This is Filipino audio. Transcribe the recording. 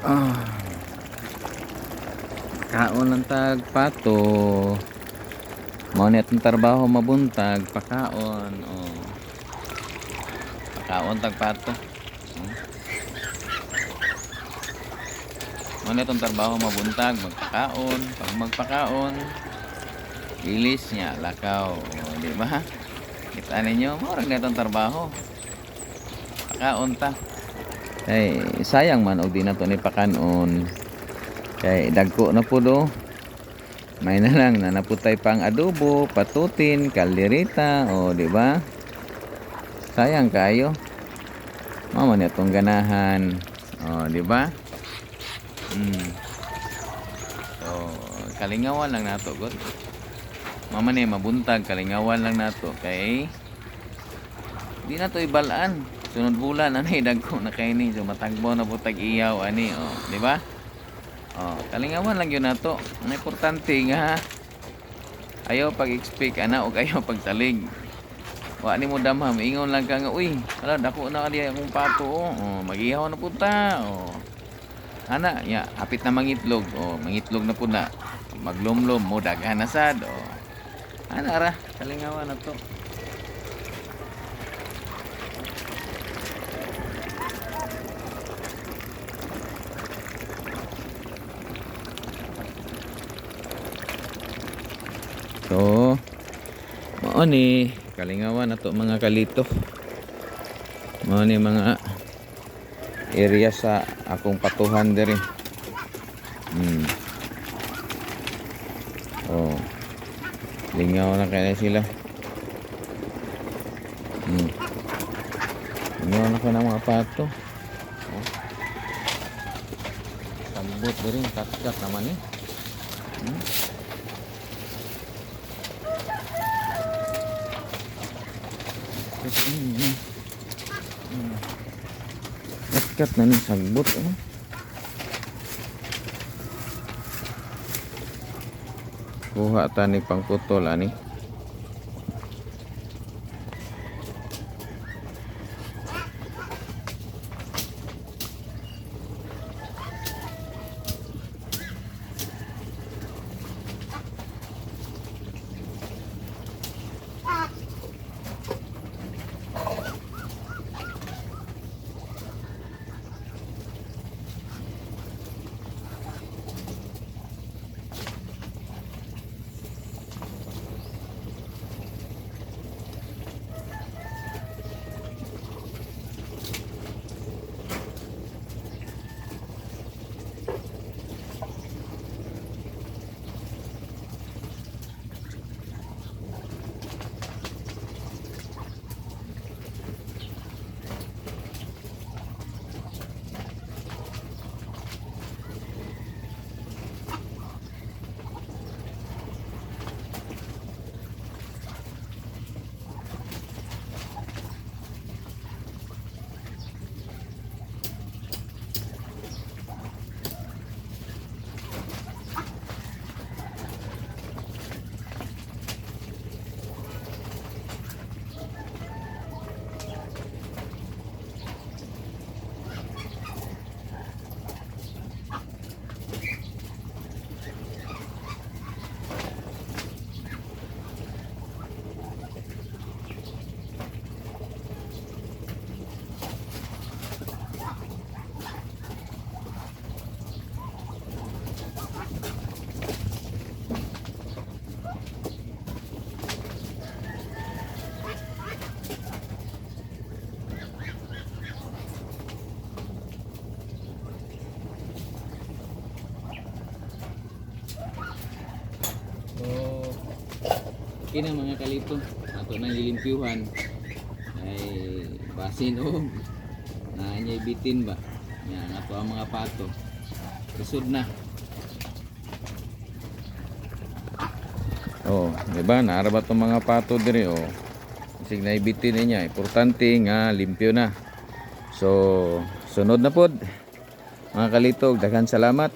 Ah, kaon lang tag pato. Mao ni atong trabaho mabuntag pakaon. Oh, pakaon tag pato. Hmm. Mao ni atong trabaho mabuntag magpakaon. Pag magpakaon, bilis niya lakaw. Oh, di ba? Kita ninyo, mao ra gyud atong trabaho. Pakaon ta. Kay sayang man og di na to ni pakanon. Kay dagko na po do. May na lang na naputay pang adobo, patutin, kaldereta, o di ba? Sayang kayo. Mamo ni atong ganahan. O di ba? So, kalingawan lang nato gud. Mama ni mabuntag kalingawan lang nato kay di na to ibalaan. Sunod bulan anay dagko na kay ni so matagbaw na putag iyaw ani, o di ba? Oh, kalingawan lang yun nato. Ang importante nga ayaw pag-expect ana og ayaw pagsalig. Wa ni mo damham, ingon lang ka nga, uy, ala dako na kadi akong pato oh. Oh, magihaw na punta. Oh. Ana, ya, hapit na mangitlog. Oh, mangitlog na pud na. Maglomlom mo daghan na sad. Oh. Ana ra, kalingawan na to. So, mao ni kalingawan nato mga kalito. Mao ni mga area sa akong patuhan diri. Oh. Lingaw na kaya sila. Lingaw na ko ng mga pato. Oh. Sambot diri kat-kat naman eh. Kat na ni sagbot oh. Kuha tani pangputol ani. Okay na mga kalito, ato na nilimpyuhan ay basin o na niya bitin ba yan ato ang mga pato kusod na. Oh, diba naaraba itong mga pato diri oh. Isig na ibitin niya, importante nga limpyo na. So sunod na pod mga kalito, daghan salamat.